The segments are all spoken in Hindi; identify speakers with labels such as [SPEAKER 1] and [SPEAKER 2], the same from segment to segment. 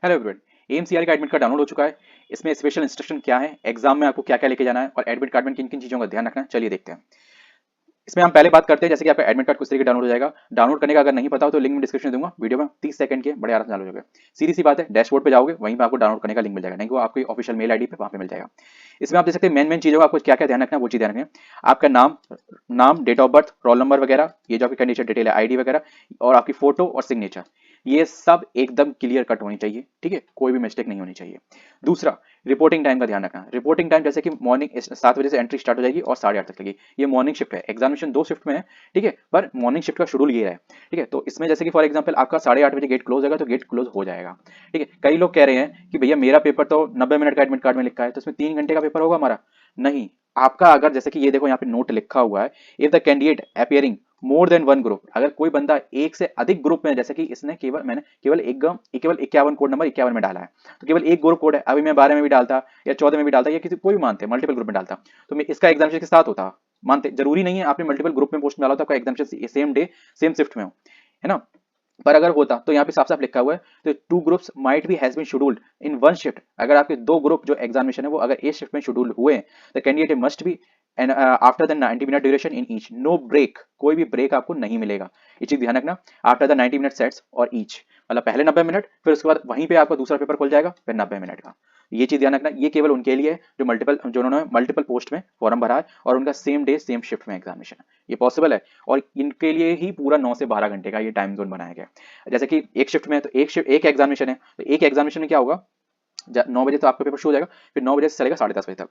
[SPEAKER 1] हेलो एवरीवन, एमसीआर का एडमिट कार्ड डाउनलोड हो चुका है। इसमें स्पेशल इंस्ट्रक्शन क्या है, एग्जाम में आपको क्या क्या लेके जाना है और एडमिट कार्ड में किन किन चीज़ों का ध्यान रखना है, चलिए देखते हैं। इसमें हम पहले बात करते हैं जैसे कि आपका एडमिट कार्ड किस तरीके डाउनलोड हो जाएगा। डाउनलोड करने का अगर नहीं पता हो तो लिंक में डिस्क्रिप्शन दूंगा, वीडियो में 30 सेकंड के बड़े आराम से डाउनलोड हो जाएगा। सीधी सी बात है, डैशबोर्ड पे जाओगे वहीं पे आपको डाउनलोड करने का लिंक मिल जाएगा, नहीं वो आपकी ऑफिशियल मेल आईडी पे वहाँ पे मिल जाएगा। इसमें आप देख सकते हैं मेन मेन चीज़ों का आपको क्या क्या ध्यान रखना है, वो चीज़ ध्यान रखें। आपका नाम, date of birth, roll number वगैरह, ये जो आपकी कंडीशन डिटेल है, आईडी वगैरह, और आपकी फोटो और सिग्नेचर, ये सब एकदम क्लियर कट होनी चाहिए। ठीक है, कोई भी मिस्टेक नहीं होनी चाहिए। दूसरा, रिपोर्टिंग टाइम का ध्यान रखना। रिपोर्टिंग टाइम जैसे कि मॉर्निंग 7 बजे से एंट्री स्टार्ट हो जाएगी और 8:30 तक लगेगी। ये मॉर्निंग शिफ्ट है, एग्जामिनेशन 2 शिफ्ट में है। ठीक है, पर मॉर्निंग शिफ्ट का शेड्यूल ये है। ठीक है, तो इसमें जैसे कि फॉर एग्जांपल आपका 8:30 बजे गेट क्लोज होगा तो गेट क्लोज हो जाएगा। ठीक है, कई लोग कह रहे हैं कि भैया मेरा पेपर तो 90 मिनट का एडमिट कार्ड में लिखा है तो इसमें 3 घंटे का पेपर होगा हमारा। नहीं, आपका अगर जैसे कि ये देखो यहाँ पे नोट लिखा हुआ है, if the candidate appearing more than one group, अगर कोई बंदा एक से अधिक ग्रुप में, जैसे कि इसने मैंने केवल एक केवल 51 कोड नंबर 51 में डाला है, तो केवल एक ग्रुप कोड है। अभी मैं 12 में भी डालता या 14 में भी डालता या किसी कोई भी मानते मल्टीपल ग्रुप में डालता तो मैं इसका एग्जामिनेशन के साथ होता। मानते जरूरी नहीं है आपने मल्टीपल ग्रुप में पोस्ट में डाला तो आपका examination same day same shift में हो, है ना। पर अगर होता तो यहाँ पे साफ साफ लिखा हुआ है, तो 2 groups might be has been scheduled in one shift. अगर आपके 2 ग्रुप जो एग्जामिनेशन है वो अगर एक शिफ्ट में शेड्यूल हुए, the candidate must be and after the 90 minute duration in each, no break, कोई भी ब्रेक आपको नहीं मिलेगा। ये चीज ध्यान रखना। आफ्टर द 90 मिनट सेट्स और ईच, मतलब पहले 90 मिनट, फिर उसके बाद वहीं पे आपका दूसरा पेपर खुल जाएगा, फिर 90 मिनट का। ये चीज ध्यान रखना। ये केवल उनके लिए है जो उन्होंने मल्टीपल पोस्ट में फॉर्म भरा है और उनका सेम डे सेम शिफ्ट में एग्जामिनेशन है, ये पॉसिबल है। और इनके लिए ही पूरा 9 से 12 घंटे का ये टाइम जोन बनाया गया है। जैसे कि एक शिफ्ट में है तो एक एग्जामिनेशन है, तो एक एग्जामिनेशन में क्या होगा, 9 बजे तो आपका पेपर शुरू हो जाएगा, फिर 9 बजे से चलेगा 10:30 बजे तक।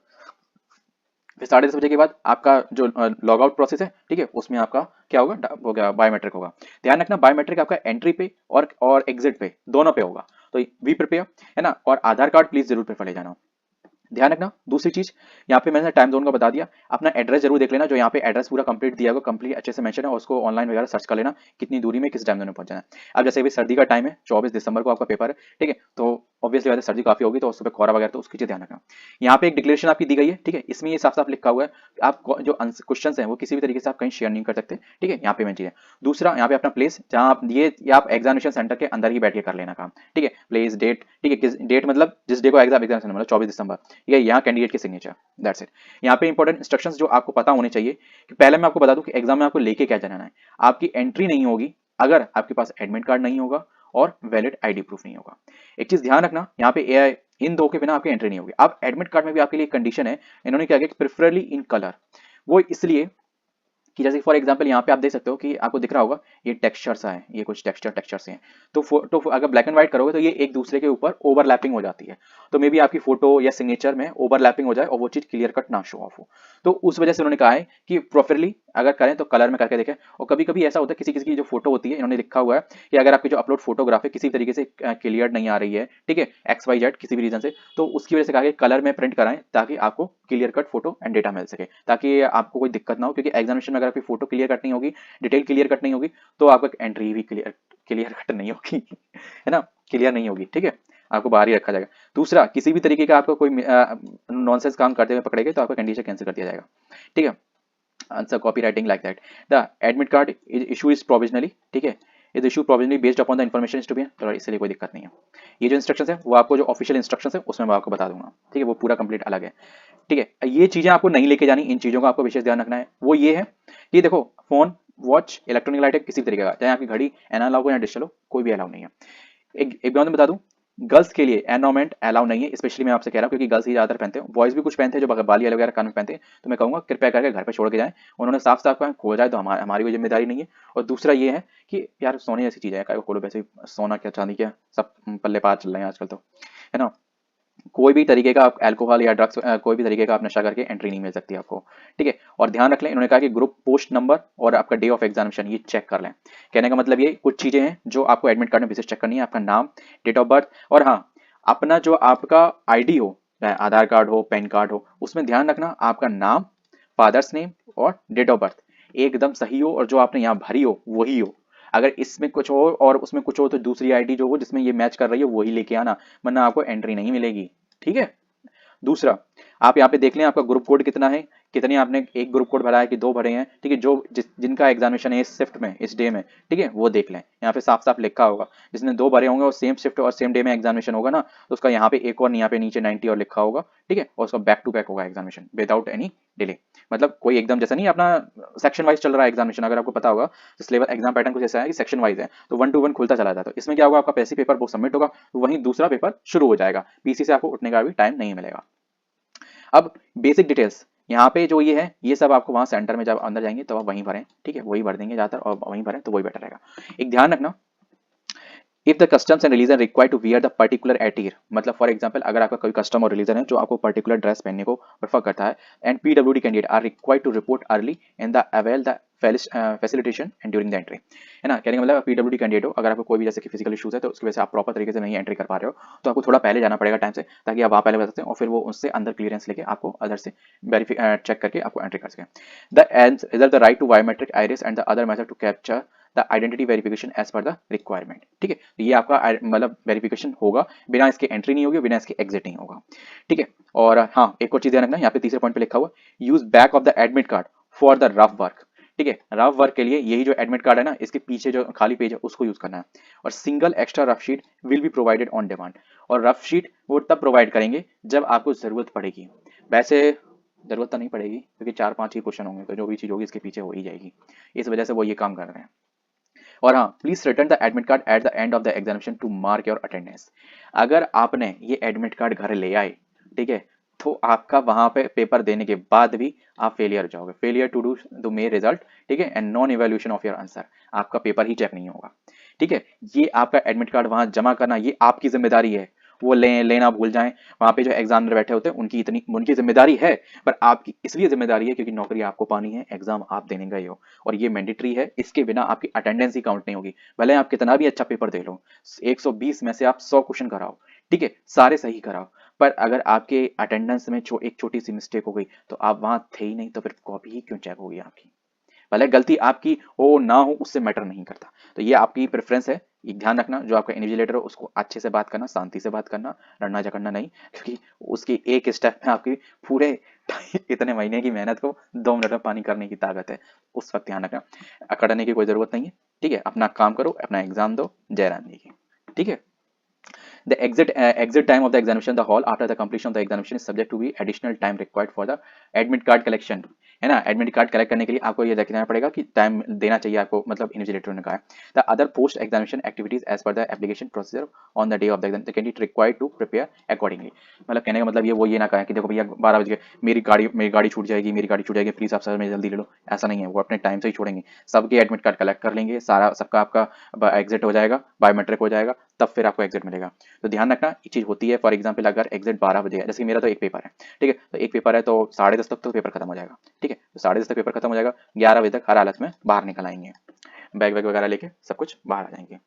[SPEAKER 1] फिर 10:30 बजे के बाद आपका जो लॉग आउट प्रोसेस है, ठीक है, उसमें आपका क्या होगा, हो गया बायोमेट्रिक होगा। ध्यान रखना, बायोमेट्रिक आपका एंट्री पे और एग्जिट पे दोनों पे होगा, तो वी प्रिपेयर, है ना। और आधार कार्ड प्लीज जरूर प्रेफर ले जाना। ध्यान रखना। दूसरी चीज, यहाँ पे मैंने टाइम जोन का बता दिया, अपना एड्रेस जरूर देख लेना, जो यहाँ पे एड्रेस पूरा कंप्लीट दिया होगा, कंप्लीट अच्छे से मेंशन है, और उसको ऑनलाइन वगैरह सर्च कर लेना कितनी दूरी में किस टाइम जोन में पहुंचना है। अब जैसे अभी सर्दी का टाइम है, 24 दिसंबर को आपका पेपर है, ठीक है, तो ऑब्वियसली बात है सर्दी काफी होगी तो उस पर कोहरा वगैरह, तो उसकी चीज ध्यान रखना। यहाँ पे एक डिक्लेरेशन आपकी दी गई है, ठीक है, इसमें ये साफ साफ लिखा हुआ है आप जो क्वेश्चन है वो किसी भी तरीके से आप कहीं शेयर नहीं कर सकते। ठीक है, यहाँ पे मैं चीज है। दूसरा, यहाँ पे अपना प्लेस जहाँ आप ये आप एग्जामिनेशन सेंटर के अंदर ही बैठ के कर लेना काम। ठीक है, प्लेस, डेट, ठीक है, किस डेट मतलब जिस डे को एग्जाम मतलब 24 दिसंबर, ठीक है, यहाँ कैंडिडेट की सिग्नेचर, दैट्स इट। यहाँ पे इंपॉर्टेंट इंस्ट्रक्शंस जो आपको पता होने चाहिए कि पहले मैं आपको बता दूं कि एग्जाम में आपको लेके क्या जाना है। आपकी एंट्री नहीं होगी अगर आपके पास एडमिट कार्ड नहीं होगा और वैलिड आईडी प्रूफ नहीं होगा। एक चीज ध्यान रखना, यहाँ पे एआई इन दो के बिना आपकी एंट्री नहीं होगी। अब एडमिट कार्ड में भी आपके लिए कंडीशन है, इन्होंने क्या किया, प्रेफरली इन कलर। वो इसलिए कि जैसे फॉर एग्जांपल यहाँ पे आप देख सकते हो कि आपको दिख रहा होगा ये टेक्सचर्स हैं, ये कुछ टेक्सचर्स हैं। तो फोटो अगर ब्लैक एंड व्हाइट करोगे तो ये एक दूसरे के ऊपर ओवरलैपिंग हो जाती है, तो मे बी आपकी फोटो या सिग्नेचर में ओवरलैपिंग हो जाए और वो चीज क्लियर कट ना शो ऑफ हो। तो उस वजह से उन्होंने कहा है कि प्रोफरली अगर करें तो कलर में करके देखें। और कभी कभी ऐसा होता है किसी किसी की जो फोटो होती है, इन्होंने लिखा हुआ है कि अगर आपकी जो अपलोड फोटोग्राफ है किसी भी तरीके से क्लियर नहीं आ रही है, ठीक है, XYZ किसी भी रीजन से, तो उसकी वजह से कहा कि कलर में प्रिंट कराएं ताकि आपको clear cut photo and data मिल सके, ताकि आपको कोई दिक्कत ना हो। क्योंकि एग्जामिनेशन में अगर आपकी फोटो क्लियर कट नहीं होगी, डिटेल क्लियर कट नहीं होगी, तो आपका एंट्री भी क्लियर क्लियर कट नहीं होगी, है ना, क्लियर नहीं होगी। ठीक है, आपको बाहर ही रखा जाएगा। दूसरा, किसी भी तरीके का आपको कोई नॉनसेंस काम करते हुए पकड़े गए तो आपका कंडीशन कैंसिल कर दिया जाएगा। ठीक है, answer copy writing like that. The admit card issue is provisionally, ठीक है, is issue provisionally based upon the information to be, तो इसलिए कोई दिक्कत नहीं है। ये जो इंस्ट्रक्शंस है वो आपको जो ऑफिशियल इंस्ट्रक्शंस है उसमें मैं आपको बता दूंगा, ठीक है, वो पूरा कंप्लीट अलग है। ठीक है, ये चीजें आपको नहीं लेके जानी, इन चीजों का आपको विशेष ध्यान रखना है। वो ये है कि देखो, फोन, वॉच, इलेक्ट्रॉनिक लाइट किसी भी तरीके का, चाहे आपकी घड़ी एनालॉग हो या डिजिटल हो, कोई भी अलाउ नहीं है। एक बात मैं बता दूं, गर्ल्स के लिए एनवायरमेंट अलाउ नहीं है, स्पेशली मैं आपसे कह रहा हूँ क्योंकि गर्ल्स ही ज्यादातर पहनते हैं, बॉयज भी कुछ पहनते हैं जो बाली वगैरह कान में पहनते हैं, तो मैं कहूंगा कृपया करके घर पे छोड़ के जाएं। उन्होंने साफ साफ कहा खो जाए तो हमारी कोई जिम्मेदारी नहीं है। और दूसरा ये है कि यार सोने जैसी चीज है, काय को खोलो, वैसे सोना क्या चांदी क्या सब पल्ले पार चल रहे हैं आजकल, तो है ना। कोई भी तरीके का आप अल्कोहल या ड्रग्स, कोई भी तरीके का आप नशा करके एंट्री नहीं मिल सकती आपको। ठीक है, और ध्यान रख लें, इन्होंने कहा कि ग्रुप पोस्ट नंबर और आपका डे ऑफ एग्जामिनेशन ये चेक कर लें। कहने का मतलब ये कुछ चीजें हैं जो आपको एडमिट कार्ड में विशेष चेक करनी है, आपका नाम, डेट ऑफ बर्थ, और हाँ, अपना जो आपका आईडी हो, चाहे आधार कार्ड हो, पैन कार्ड हो, उसमें ध्यान रखना आपका नाम, फादर्स नेम और डेट ऑफ बर्थ एकदम सही हो, और जो आपने यहाँ भरी हो वही हो। अगर इसमें कुछ हो और उसमें कुछ हो तो दूसरी आईडी जो हो जिसमें ये मैच कर रही है वही लेके आना, वरना आपको एंट्री नहीं मिलेगी। ठीक है। दूसरा, आप यहाँ पे देख लें आपका ग्रुप कोड कितना है, कितने आपने एक ग्रुप कोड भरा है कि 2 भरे हैं, ठीक है, जो जिनका एग्जामिनेशन है इस शिफ्ट में, इस डे में, ठीक है, वो देख लें। यहाँ पे साफ साफ लिखा होगा, जिसने 2 भरे होंगे और सेम शिफ्ट और सेम डे में एग्जामिनेशन होगा ना, तो उसका यहाँ पे एक और यहाँ पे नीचे 90 और लिखा होगा, ठीक है, और उसका बैक टू बैक होगा एग्जामिनेशन विदाउट एनी डिले। मतलब कोई एकदम जैसा नहीं अपना सेक्शन वाइज चल रहा है एग्जामिनेशन, अगर आपको पता होगा तो सिलेबस एग्जाम पैटर्न कुछ ऐसा है कि सेक्शन वाइज है, तो 1 to 1 खुलता चला जाता है। तो इसमें क्या होगा, आपका पहले पेपर वो सबमिट होगा, तो वहीं दूसरा पेपर शुरू हो जाएगा, पीसी से आपको उठने का भी टाइम नहीं मिलेगा। अब बेसिक डिटेल्स यहाँ पे जो ये है, ये सब आपको वहां सेंटर में जब अंदर जाएंगे तो आप वहीं भरें, ठीक है, वही भर देंगे ज्यादातर, और वहीं भरें तो वही बेटर रहेगा। एक ध्यान रखना, if the customs and religion require to wear the particular attire, मतलब फॉर एग्जांपल अगर आपका कोई कस्टम और रिलीजन है जो आपको पर्टिकुलर ड्रेस पहनने को प्रेफर करता है, and PWD candidate are required to report early in the avail the facilitation and during the entry, है ना, कहने का मतलब पीडब्ल्यूडी कैंडिडेट हो, अगर आपको कोई भी जैसे कि फिजिकल इशूज है तो उसकी वजह से आप प्रॉपर तरीके से नहीं एंट्री कर पा रहे हो, तो आपको थोड़ा पहले जाना पड़ेगा टाइम से, ताकि आप वहाँ पहले बता सकते हैं और फिर वो उससे अंदर क्लियरेंस लेके आपको अदर से चेक करके आपको एंट्री कर सकें। The reserve the right to biometric iris and the other method to capture the identity verification as per the requirement, ठीक है, तो ये आपका मतलब वेरिफिकेशन होगा, बिना इसके एंट्री नहीं होगी, बिना इसके एग्जिट नहीं होगा, ठीक है। और हाँ, एक और चीज ध्यान रखना, यहाँ पे तीसरे पॉइंट पे लिखा हुआ use back of the admit card for the rough work, ठीक है, रफ वर्क के लिए यही जो एडमिट कार्ड है ना, इसके पीछे जो खाली पेज है उसको यूज करना है, और single extra rough sheet will be provided on demand, और रफ शीट वो तब प्रोवाइड करेंगे जब आपको जरूरत पड़ेगी, वैसे जरूरत तो नहीं पड़ेगी क्योंकि 4-5 ही क्वेश्चन होंगे, तो जो भी चीज होगी इसके पीछे हो ही जाएगी, इस वजह से वो ये काम कर रहे हैं। और हाँ, please return the admit card at the end of the examination to mark your attendance, अगर आपने ये एडमिट कार्ड घर ले आए, ठीक है, तो आपका वहां पे पेपर देने के बाद भी आप फेलियर हो जाओगे, failure to do the may result, ठीक है, and non evaluation of your answer, आपका पेपर ही चेक नहीं होगा, ठीक है। ये आपका एडमिट कार्ड वहां जमा करना ये आपकी जिम्मेदारी है, वो लेना भूल जाएं, वहां पे जो एग्जामिनर बैठे होते हैं उनकी जिम्मेदारी है, पर आपकी इसलिए जिम्मेदारी है क्योंकि नौकरी आपको पानी है, एग्जाम आप देने गए हो, और ये मैंडेटरी है, इसके बिना आपकी अटेंडेंस ही काउंट नहीं होगी, भले आप कितना भी अच्छा पेपर दे लो, 120 में से आप 100 क्वेश्चन कराओ, ठीक है, सारे सही कराओ, पर अगर आपके अटेंडेंस में एक छोटी सी मिस्टेक हो गई तो आप वहां थे ही नहीं, तो फिर कॉपी ही क्यों चेक होगी आपकी, भले गलती आपकी हो ना हो उससे मैटर नहीं करता। तो ये आपकी प्रेफरेंस है, ये ध्यान रखना, जो आपका इन्विजिलेटर हो उसको अच्छे से बात करना, शांति से बात करना, लड़ना झगड़ना नहीं, क्योंकि उसकी एक स्टेप में आपकी पूरे इतने महीने की मेहनत को 2 मिनट में पानी करने की ताकत है, उस वक्त ध्यान रखना, अकड़ने की कोई जरूरत नहीं है, ठीक है, अपना काम करो, अपना एग्जाम दो, जय राम जी की, ठीक है। The exit time of the examination the hall after the completion of the examination is subject to be additional time required for the admit card collection, है ना, एडमिट कार्ड कलेक्ट करने के लिए आपको ये देखना पड़ेगा कि टाइम देना चाहिए आपको, मतलब इन्विजिलेटर ने कहा है। The other post examination activities as per the application procedure on the day of the exam the candidate required to prepare accordingly, मतलब कहने का मतलब ये वो ये ना कहा कि देखो भैया 12 बजे मेरी गाड़ी छूट जाएगी, प्लीज आप सर में जल्दी ले लो, ऐसा नहीं है, वो अपने टाइम से ही छोड़ेंगे, सबके एडमिट कार्ड कलेक्ट कर लेंगे, सारा सबका आपका एग्जिट हो जाएगा, बायोमेट्रिक हो जाएगा, तब फिर आपको एग्जिट मिलेगा। तो ध्यान रखना ये चीज होती है, फॉर एग्जाम्पल अगर एग्जिट 12 बजे है, जैसे मेरा तो एक पेपर है, ठीक है, तो एक पेपर है तो 10:30 तक तो पेपर खत्म हो जाएगा, ठीक है, तो 10:30 तक पेपर खत्म हो जाएगा, 11 बजे तक हर हालत में बाहर निकल आएंगे, बैग वैग वगैरह लेके सब कुछ बाहर आ जाएंगे।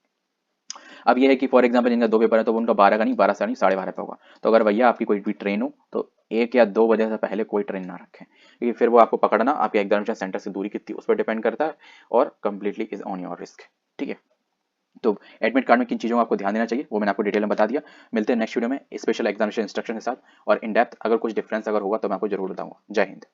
[SPEAKER 1] अब ये है कि फॉर एग्जाम्पल जिनका 2 पेपर है तो उनका 12 का नहीं, 12 से नहीं 12:30 पे होगा, तो अगर भैया आपकी कोई भी ट्रेन हो तो 1 या 2 बजे से पहले कोई ट्रेन ना रखें, क्योंकि फिर वो आपको पकड़ना आपके एग्जामिनेशन सेंटर से दूरी कितनी उस पर डिपेंड करता है, और completely is on your risk, ठीक है। तो एडमिट कार्ड में किन चीज़ों का आपको ध्यान देना चाहिए वो मैंने आपको डिटेल में बता दिया। मिलते हैं नेक्स्ट वीडियो में स्पेशल एग्जामिनेशन इंस्ट्रक्शन के साथ, और इन डेप्थ अगर कुछ डिफरेंस अगर होगा तो मैं आपको जरूर बताऊंगा। जय हिंद।